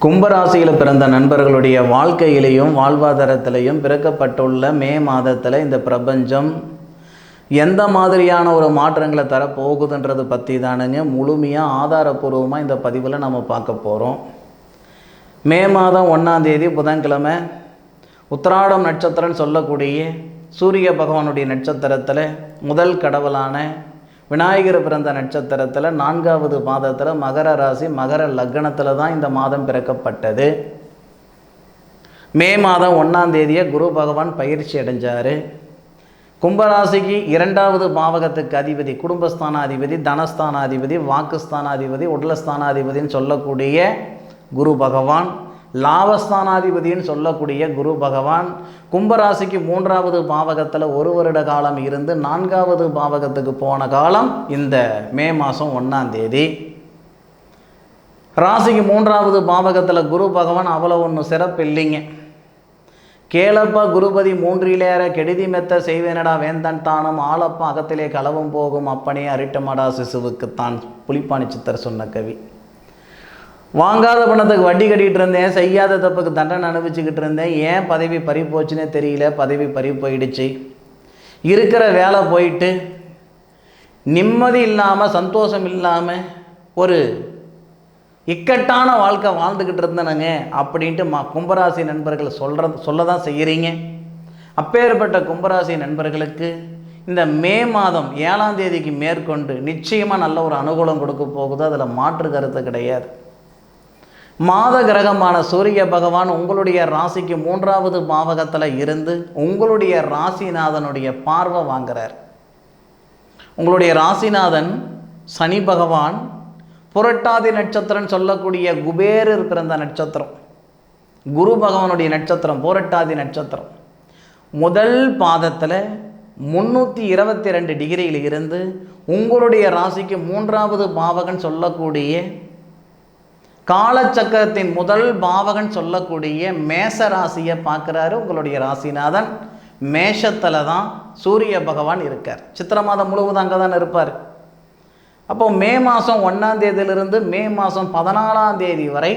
கும்பராசியில் பிறந்த நண்பர்களுடைய வாழ்க்கையிலையும் வாழ்வாதாரத்திலையும் பிறக்கப்பட்டுள்ள மே மாதத்தில் இந்த பிரபஞ்சம் எந்த மாதிரியான ஒரு மாற்றங்களை தரப்போகுதுன்றது பற்றி தானுங்க முழுமையாக ஆதாரபூர்வமாக இந்த பதிவில் நம்ம பார்க்க போகிறோம். மே மாதம் 1ஆம் தேதி புதன்கிழமை உத்திராடம் நட்சத்திரம்னு சொல்லக்கூடிய சூரிய பகவானுடைய நட்சத்திரத்தில் முதல் கடவுளான விநாயகர் பிறந்த நட்சத்திரத்தில் 4வது மாதத்தில் மகர ராசி மகர லக்னத்தில் தான் இந்த மாதம் பிறக்கப்பட்டது. மே மாதம் 1ஆம் தேதியை குரு பகவான் பயிற்சி அடைஞ்சார். கும்பராசிக்கு 2வது பாவகத்துக்கு அதிபதி, குடும்பஸ்தானாதிபதி, தனஸ்தானாதிபதி, வாக்குஸ்தானாதிபதி, உடலஸ்தானாதிபதினு சொல்லக்கூடிய குரு பகவான், லாபஸ்தானாதிபதினு சொல்லக்கூடிய குரு பகவான் கும்பராசிக்கு 3வது பாவகத்தில் ஒரு வருட காலம் இருந்து 4வது பாவகத்துக்கு போன காலம் இந்த மே மாதம் 1ஆம் தேதி. ராசிக்கு 3வது பாவகத்தில் குரு பகவான் அவ்வளோ ஒன்றும் சிறப்பு இல்லைங்க. கேளப்பா குருபதி 3 கெடுதி மெத்த செய்வேனடா வேந்தன் தானும் ஆளப்பா அகத்திலே களவும் போகும் அப்பனே அரிட்டமடா சிசுவுக்குத்தான் புலிப்பாணி சித்தர் சொன்ன கவி. வாங்காத பணத்துக்கு வட்டி கட்டிகிட்டு இருந்தேன், செய்யாத தப்புக்கு தண்டனை அனுபவிச்சுக்கிட்டு இருந்தேன், ஏன் பதவி பறி போச்சுன்னே தெரியல, பதவி பறி போயிடுச்சு. இருக்கிற வேலை போயிட்டு நிம்மதி இல்லாமல் சந்தோஷம் இல்லாமல் ஒரு இக்கட்டான வாழ்க்கை வாழ்ந்துக்கிட்டு இருந்தேனுங்க அப்படின்ட்டு கும்பராசி நண்பர்கள் சொல்ல தான் செய்கிறீங்க. அப்பேற்பட்ட கும்பராசி நண்பர்களுக்கு இந்த மே மாதம் 7ஆம் தேதிக்கு மேற்கொண்டு நிச்சயமாக நல்ல ஒரு அனுகூலம் கொடுக்க போகுது, அதில் மாற்று கருத்து கிடையாது. மாத கிரகமான சூரிய பகவான் உங்களுடைய ராசிக்கு 3வது பாவகத்தில் இருந்து உங்களுடைய ராசிநாதனுடைய பார்வை வாங்குறார். உங்களுடைய ராசிநாதன் சனி பகவான் புரட்டாதி நட்சத்திரம் சொல்லக்கூடிய குபேரர் பிறந்த நட்சத்திரம், குரு பகவானுடைய நட்சத்திரம் புரட்டாதி நட்சத்திரம். முதல் பாதத்தில் 322 டிகிரியில் இருந்து உங்களுடைய ராசிக்கு 3வது பாவகன் சொல்லக்கூடிய காலச்சக்கரத்தின் முதல் பாவகன் சொல்லக்கூடிய மேஷ ராசியை பார்க்குறாரு. உங்களுடைய ராசிநாதன் மேஷத்தில் தான் சூரிய பகவான் இருக்கார். சித்திரை மாதம் முழுவதும் அங்கே தான் இருப்பார். அப்போ மே மாதம் 1ஆம் தேதியிலிருந்து மே மாதம் 14ஆம் தேதி வரை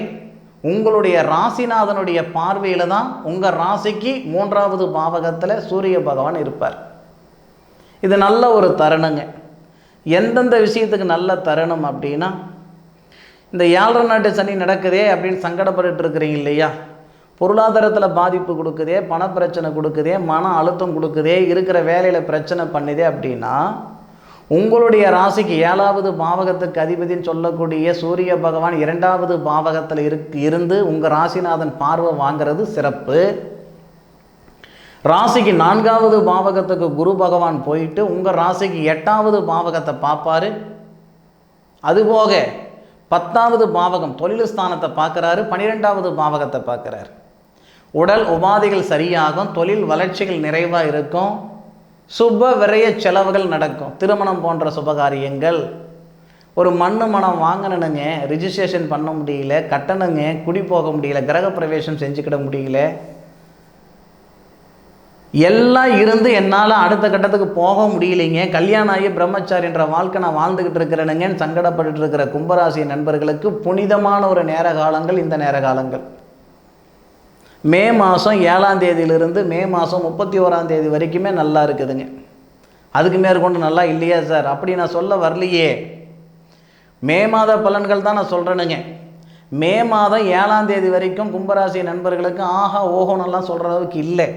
உங்களுடைய ராசிநாதனுடைய பார்வையில் தான் உங்கள் ராசிக்கு 3வது பாவகத்தில் சூரிய பகவான் இருப்பார். இது நல்ல ஒரு தருணங்க. எந்தெந்த விஷயத்துக்கு நல்ல தருணம் அப்படின்னா, இந்த 7 நாட்டு சனி நடக்குதே அப்படின்னு சங்கடப்பட்டு இருக்கிறீங்க இல்லையா, பொருளாதாரத்தில் பாதிப்பு கொடுக்குதே, பணப்பிரச்சனை கொடுக்குதே, மன அழுத்தம் கொடுக்குதே, இருக்கிற வேலையில் பிரச்சனை பண்ணுதே அப்படின்னா உங்களுடைய ராசிக்கு 7வது பாவகத்துக்கு அதிபதினு சொல்லக்கூடிய சூரிய பகவான் 2வது பாவகத்தில் இருந்து உங்கள் ராசிநாதன் பார்வை வாங்கிறது சிறப்பு. ராசிக்கு 4வது பாவகத்துக்கு குரு பகவான் போயிட்டு உங்கள் ராசிக்கு 8வது பாவகத்தை பார்ப்பார். அதுபோக 10வது பாவகம் தொழில் ஸ்தானத்தை பார்க்குறாரு, 12வது பாவகத்தை பார்க்குறாரு. உடல் உபாதைகள் சரியாகும், தொழில் வளர்ச்சிகள் நிறைவாக இருக்கும், சுப விரய செலவுகள் நடக்கும். திருமணம் போன்ற சுபகாரியங்கள், ஒரு மனம் வாங்கணுங்க, ரிஜிஸ்ட்ரேஷன் பண்ண முடியல, கட்டணுங்க, குடி போக முடியல, கிரக பிரவேசம் செஞ்சுக்கிட முடியல, எல்லாம் இருந்து என்னால் அடுத்த கட்டத்துக்கு போக முடியலைங்க, கல்யாணம் ஆகி பிரம்மச்சாரின்ற வாழ்க்கை நான் வாழ்ந்துக்கிட்டு இருக்கிறேனுங்கன்னு சங்கடப்பட்டு இருக்கிற கும்பராசி நண்பர்களுக்கு புனிதமான ஒரு நேர காலங்கள் இந்த நேர காலங்கள். மே மாதம் 7ஆம் தேதியிலிருந்து மே மாதம் 31ஆம் தேதி வரைக்குமே நல்லா இருக்குதுங்க. அதுக்கு மேற்கொண்டு நல்லா இல்லையா சார் அப்படி நான் சொல்ல வரலையே. மே மாத பலன்கள் தான் நான் சொல்கிறேனுங்க. மே மாதம் 7ஆம் தேதி வரைக்கும் கும்பராசி நண்பர்களுக்கு ஆஹா ஓஹோனெல்லாம் சொல்கிற அளவுக்கு இல்லை.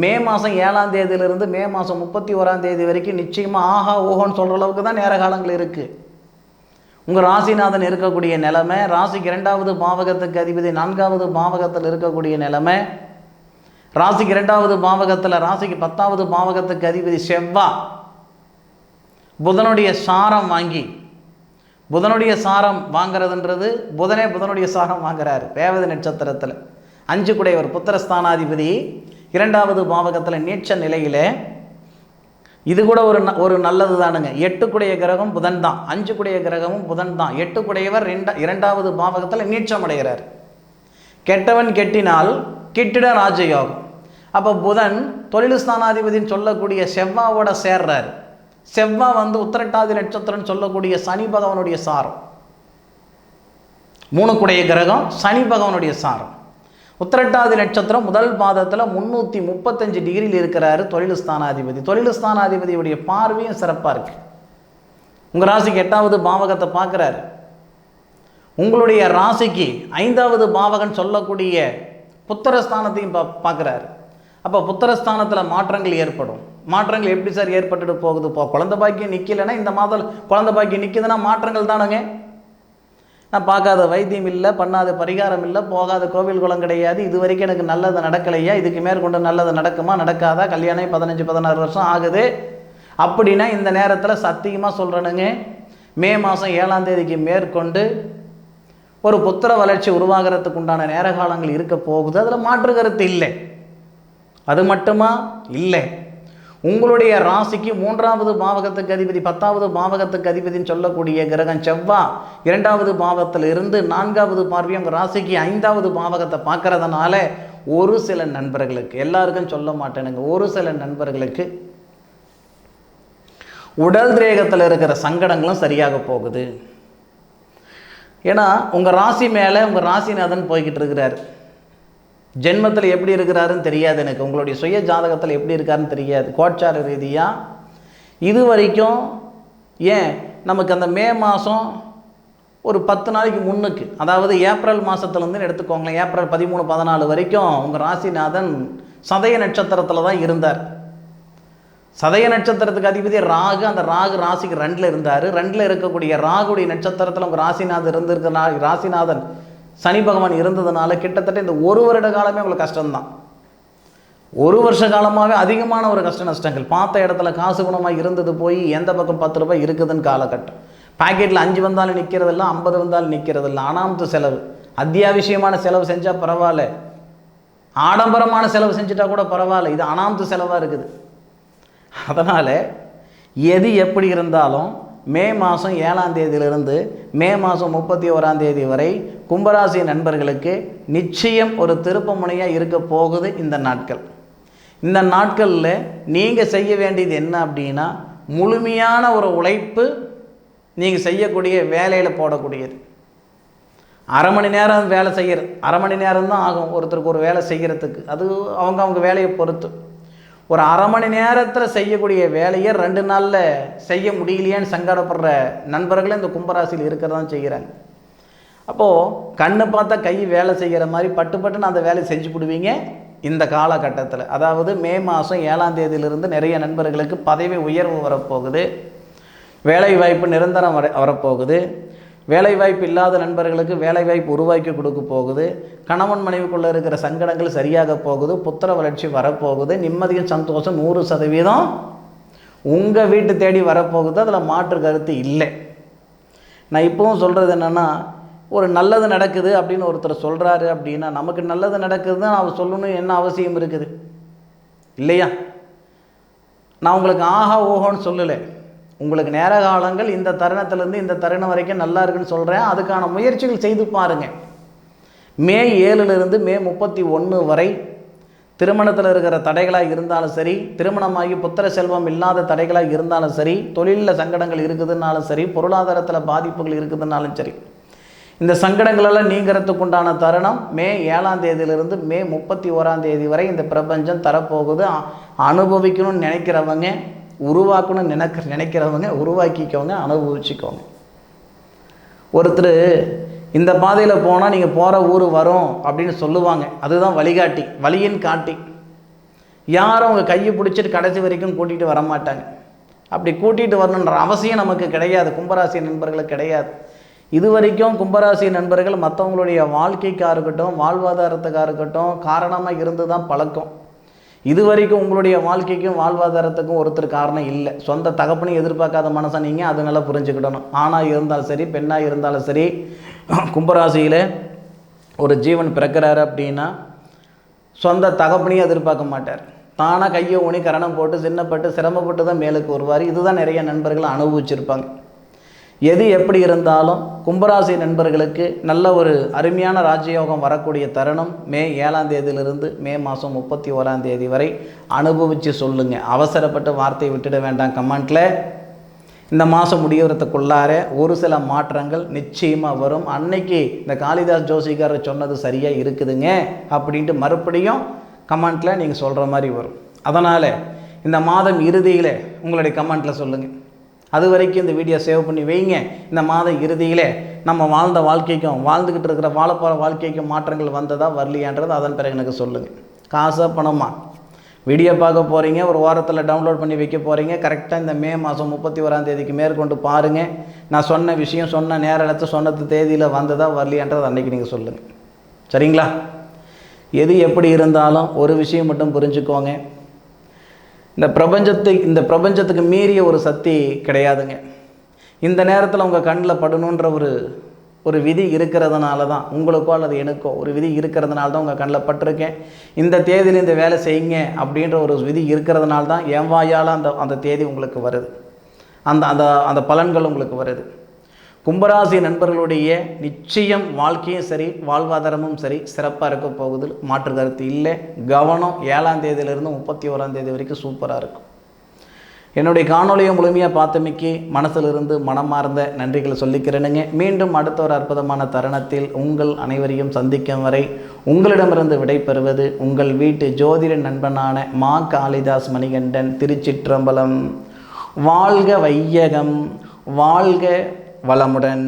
மே மாதம் 7ஆம் தேதியிலிருந்து மே மாதம் 31ஆம் தேதி வரைக்கும் நிச்சயமாக ஆஹா ஓஹோன்னு சொல்கிற அளவுக்கு தான் நேர காலங்கள் இருக்குது. உங்கள் ராசிநாதன் இருக்கக்கூடிய நிலைமை, ராசிக்கு 2வது பாவகத்துக்கு அதிபதி 4வது பாவகத்தில் இருக்கக்கூடிய நிலைமை, ராசிக்கு 2வது பாவகத்தில் ராசிக்கு 10வது பாவகத்துக்கு அதிபதி செவ்வாய் புதனுடைய சாரம் வாங்கி, புதனுடைய சாரம் வாங்கிறதுன்றது புதனுடைய சாரம் வாங்குறாரு ரேவதி நட்சத்திரத்தில். 5 குடையவர் புத்திரஸ்தானாதிபதி 2வது பாவகத்தில் நீச்ச நிலையில். இது கூட ஒரு நல்லது தானுங்க. 8 குடைய கிரகம் புதன் தான், 5 குடைய கிரகமும் புதன் தான். 8 குடையவர் 2வது பாவகத்தில் நீச்சம் அடைகிறார். கெட்டவன் கெட்டினால் கிட்டிட ராஜயோகம். அப்போ புதன் தொழில் ஸ்தானாதிபதினு சொல்லக்கூடிய செவ்வாவோட சேர்றார். செவ்வாய் உத்திரட்டாதி நட்சத்திரம்னு சொல்லக்கூடிய சனி பகவானுடைய சாரம். 3 கிரகம் சனி பகவானுடைய சாரம். உத்திரட்டாதி நட்சத்திரம் முதல் பாதத்தில் 335 டிகிரியில் இருக்கிறாரு தொழில் ஸ்தானாதிபதி. தொழில் ஸ்தானாதிபதியுடைய பார்வையும் சிறப்பாக இருக்குது. உங்கள் ராசிக்கு 8வது பாவகத்தை பார்க்குறாரு. உங்களுடைய ராசிக்கு 5வது பாவகன் சொல்லக்கூடிய புத்திரஸ்தானத்தையும் பார்க்குறாரு. அப்போ புத்திரஸ்தானத்தில் மாற்றங்கள் ஏற்படும். மாற்றங்கள் எப்படி சார் ஏற்பட்டுட்டு போகுது? குழந்தை பாக்கியம் நிற்கலைன்னா இந்த மாதம் குழந்தை பாக்கியம் நிற்கிதுன்னா மாற்றங்கள் தானுங்க. நான் பார்க்காத வைத்தியம் இல்லை, பண்ணாத பரிகாரம் இல்லை, போகாத கோவில் குளம் கிடையாது, இது வரைக்கும் எனக்கு நல்லது நடக்கலையா, இதுக்கு மேற்கொண்டு நல்லது நடக்குமா நடக்காதா, கல்யாணம் 15-16 வருஷம் ஆகுது அப்படின்னா இந்த நேரத்தில் சத்தியமாக சொல்கிறேனுங்க, மே மாதம் 7ஆம் தேதிக்கு மேற்கொண்டு ஒரு புத்திர வளர்ச்சி உருவாகிறதுக்கு உண்டான நேர காலங்கள் இருக்க போகுது. அதில் மாற்று கருத்து இல்லை. அது மட்டுமா இல்லை, உங்களுடைய ராசிக்கு 3வது பாவகத்துக்கு அதிபதி 10வது பாவகத்துக்கு அதிபதினு சொல்லக்கூடிய கிரகம் செவ்வாய் 2வது பாவத்தில் இருந்து 4வது பார்வையும் உங்கள் ராசிக்கு 5வது பாவகத்தை பார்க்கறதுனால ஒரு சில நண்பர்களுக்கு, எல்லாருக்கும் சொல்ல மாட்டேனுங்க, ஒரு சில நண்பர்களுக்கு உடல் திரேகத்தில் இருக்கிற சங்கடங்களும் சரியாக போகுது. ஏன்னா உங்கள் ராசி மேலே உங்கள் ராசிநாதன் போய்கிட்டு இருக்கிறார். ஜென்மத்தில் எப்படி இருக்கிறாருன்னு தெரியாது எனக்கு, உங்களுடைய சுய ஜாதகத்தில் எப்படி இருக்காருன்னு தெரியாது. கோட்சார ரீதியாக இது வரைக்கும் ஏன் நமக்கு அந்த மே மாதம் ஒரு 10 நாளைக்கு முன்னுக்கு, அதாவது ஏப்ரல் மாதத்துலேருந்து எடுத்துக்கோங்களேன், ஏப்ரல் 13-14 வரைக்கும் உங்கள் ராசிநாதன் சதய நட்சத்திரத்தில் தான் இருந்தார். சதய நட்சத்திரத்துக்கு அதிபதி ராகு. அந்த ராகு ராசிக்கு 2ல் இருந்தார். 2ல் இருக்கக்கூடிய ராகுடைய நட்சத்திரத்தில் உங்கள் ராசிநாதன் இருந்திருக்கிற ராசிநாதன் சனி பகவான் இருந்ததுனால கிட்டத்தட்ட இந்த 1 வருட காலமே உங்களுக்கு கஷ்டம்தான். 1 வருஷ காலமாகவே அதிகமான ஒரு கஷ்ட நஷ்டங்கள். பார்த்த இடத்துல காசு குணமாக இருந்தது போய் எந்த பக்கம் 10 ரூபாய் இருக்குதுன்னு காலகட்டம். பாக்கெட்டில் 5 வந்தாலும் நிற்கிறதில்ல, 50 வந்தாலும் நிற்கிறதில்ல. அனாமத்து செலவு, அத்தியாவசியமான செலவு செஞ்சால் பரவாயில்ல, ஆடம்பரமான செலவு செஞ்சுட்டா கூட பரவாயில்ல, இது அனாமத்து செலவாக இருக்குது. அதனால் எது எப்படி இருந்தாலும் மே மாதம் 7ஆம் தேதியிலிருந்து மே மாதம் 31ஆம் தேதி வரை கும்பராசி நண்பர்களுக்கு நிச்சயம் ஒரு திருப்பு முனையாக இருக்க போகுது இந்த நாட்கள். இந்த நாட்களில் நீங்கள் செய்ய வேண்டியது என்ன அப்படின்னா, முழுமையான ஒரு உழைப்பு நீங்கள் செய்யக்கூடிய வேலையில் போடக்கூடியது. அரை மணி நேரம் வேலை செய்கிறது, அரை மணி நேரம் தான் ஆகும் ஒருத்தருக்கு ஒரு வேலை செய்கிறதுக்கு. அது அவங்க வேலையை பொறுத்து. ஒரு அரை மணி நேரத்தில் செய்யக்கூடிய வேலையை 2 நாளில் செய்ய முடியலையான்னு சங்கடப்படுற நண்பர்களும் இந்த கும்பராசியில் இருக்கிறதான் செய்கிறாங்க. அப்போது கண்ணு பார்த்தா கை வேலை செய்கிற மாதிரி பட்டுன்னு அந்த வேலையை செஞ்சு விடுவீங்க இந்த காலகட்டத்தில். அதாவது மே மாதம் 7ஆம் தேதியிலிருந்து நிறைய நண்பர்களுக்கு பதவி உயர்வு வரப்போகுது, வேலை வாய்ப்பு நிரந்தரம் வரப்போகுது. வேலைவாய்ப்பு இல்லாத நண்பர்களுக்கு வேலைவாய்ப்பு உருவாக்கி கொடுக்க போகுது. கணவன் மனைவிக்குள்ளே இருக்கிற சங்கடங்கள் சரியாக போகுது. புத்திர வளர்ச்சி வரப்போகுது. நிம்மதியும் சந்தோஷம் 100% உங்கள் வீட்டு தேடி வரப்போகுது. அதில் மாற்று கருத்து இல்லை. நான் இப்போவும் சொல்கிறது என்னென்னா, ஒரு நல்லது நடக்குது அப்படின்னு ஒருத்தர் சொல்கிறாரு அப்படின்னா, நமக்கு நல்லது நடக்குதுன்னு அவர் சொல்லணும் என்ன அவசியம் இருக்குது இல்லையா? நான் உங்களுக்கு ஆஹா ஓஹோன்னு சொல்லலை. உங்களுக்கு நேர காலங்கள் இந்த தருணத்திலேருந்து இந்த தருணம் வரைக்கும் நல்லா இருக்குன்னு சொல்கிறேன். அதுக்கான முயற்சிகள் செய்து பாருங்கள். மே 7லிருந்து மே 31 வரை திருமணத்தில் இருக்கிற தடைகளாக இருந்தாலும் சரி, திருமணமாகி புத்திர செல்வம் இல்லாத தடைகளாக இருந்தாலும் சரி, தொழிலில் சங்கடங்கள் இருக்குதுன்னாலும் சரி, பொருளாதாரத்தில் பாதிப்புகள் இருக்குதுன்னாலும் சரி, இந்த சங்கடங்களெல்லாம் நீங்கிறதுக்கு உண்டான தருணம் மே 7ஆம் தேதியிலிருந்து மே 31ஆம் தேதி வரை இந்த பிரபஞ்சம் தரப்போகுது. அனுபவிக்கணும்னு நினைக்கிறவங்க, உருவாக்கணும்னு நினைக்கிறவங்க உருவாக்கிக்கோங்க, அனுபவிச்சுக்கோங்க. ஒருத்தர் இந்த பாதையில் போனால் நீங்கள் போகிற ஊர் வரும் அப்படின்னு சொல்லுவாங்க. அதுதான் வழிகாட்டி, வழியின் காட்டி. யாரும் அவங்க கையை பிடிச்சிட்டு கடைசி வரைக்கும் கூட்டிகிட்டு வரமாட்டாங்க. அப்படி கூட்டிகிட்டு வரணுன்ற அவசியம் நமக்கு கிடையாது, கும்பராசி நண்பர்களுக்கு கிடையாது. இது வரைக்கும் கும்பராசி நண்பர்கள் மற்றவங்களுடைய வாழ்க்கைக்காக இருக்கட்டும், வாழ்வாதாரத்துக்காக இருக்கட்டும் காரணமாக இருந்து தான் பழக்கம். இது வரைக்கும் உங்களுடைய வாழ்க்கைக்கும் வாழ்வாதாரத்துக்கும் ஒருத்தர் காரணம் இல்லை. சொந்த தகப்பனையும் எதிர்பார்க்காத மனசன் நீங்கள் அதனால புரிஞ்சுக்கிடணும். ஆணாக இருந்தாலும் சரி, பெண்ணாக இருந்தாலும் சரி, கும்பராசியில் ஒரு ஜீவன் பிறக்கிறாரு அப்படின்னா சொந்த தகப்பனையும் எதிர்பார்க்க மாட்டார். தானாக கையை ஊனி கரணம் போட்டு சின்னப்பட்டு சிரமப்பட்டு தான் மேலுக்கு வருவார். இதுதான் நிறைய நண்பர்கள் அனுபவிச்சிருப்பாங்க. எது எப்படி இருந்தாலும் கும்பராசி நண்பர்களுக்கு நல்ல ஒரு அருமையான ராஜயோகம் வரக்கூடிய தருணம் மே 7ஆம் தேதியிலிருந்து மே மாதம் 31ஆம் தேதி வரை. அனுபவித்து சொல்லுங்கள். அவசரப்பட்டு வார்த்தையை விட்டுட வேண்டாம். கமெண்ட்டில் இந்த மாதம் முடியறதுக்குள்ளார ஒரு சில மாற்றங்கள் நிச்சயமாக வரும். அன்னைக்கு இந்த காளிதாஸ் ஜோசிகாரர் சொன்னது சரியாக இருக்குதுங்க அப்படின்ட்டு மறுபடியும் கமெண்ட்டில் நீங்கள் சொல்கிற மாதிரி வரும். அதனால் இந்த மாதம் இறுதியில் உங்களுடைய கமெண்ட்டில் சொல்லுங்கள். அது வரைக்கும் இந்த வீடியோ சேவ் பண்ணி வைங்க. இந்த மாத இறுதியில் நம்ம வாழ்ந்த வாழ்க்கைக்கும் வாழ்ந்துக்கிட்டு இருக்கிற வாழப்போகிற வாழ்க்கைக்கும் மாற்றங்கள் வந்ததா வரலையான்றது அதன் பிறகு எனக்கு சொல்லுங்கள். காசாக பணமா வீடியோ பார்க்க போகிறீங்க, ஒரு வாரத்தில் டவுன்லோட் பண்ணி வைக்க போகிறீங்க. கரெக்டாக இந்த மே மாதம் 31 மேற்கொண்டு பாருங்கள். நான் சொன்ன விஷயம் சொன்ன நேர இடத்து சொன்னது தேதியில் வந்ததா வரலையான்றது அன்றைக்கி நீங்கள் சொல்லுங்கள். சரிங்களா? எது எப்படி இருந்தாலும் ஒரு விஷயம் மட்டும் புரிஞ்சுக்கோங்க. இந்த பிரபஞ்சத்துக்கு மீறிய ஒரு சக்தி கிடையாதுங்க. இந்த நேரத்தில் உங்கள் கண்ணில் படணுன்ற ஒரு விதி இருக்கிறதுனால தான், உங்களுக்கோ அல்லது எனக்கோ ஒரு விதி இருக்கிறதுனால தான் உங்கள் கண்ணில் பட்டிருக்கேன். இந்த தேதியில் இந்த வேலை செய்யுங்க அப்படின்ற ஒரு விதி இருக்கிறதுனால தான் என் வாயால் அந்த தேதி உங்களுக்கு வருது, அந்த பலன்கள் உங்களுக்கு வருது. கும்பராசி நண்பர்களுடைய நிச்சயம் வாழ்க்கையும் சரி வாழ்வாதாரமும் சரி சிறப்பாக இருக்க போகுது, மாற்று கருத்து இல்லை. கவனம் 7ஆம் தேதியிலிருந்து 31ஆம் தேதி வரைக்கும் சூப்பராக இருக்கும். என்னுடைய காணொலியை முழுமையாக பார்த்தமைக்கு மனசிலிருந்து மனமார்ந்த நன்றிகளை சொல்லிக்கிறேனுங்க. மீண்டும் அடுத்த ஒரு அற்புதமான தருணத்தில் உங்கள் அனைவரையும் சந்திக்கும் வரை உங்களிடமிருந்து விடைபெறுவது உங்கள் வீட்டு ஜோதிட நண்பனான மா காளிதாஸ் மணிகண்டன். திருச்சிற்றம்பலம். வாழ்க வையகம், வாழ்க வளமுடன்.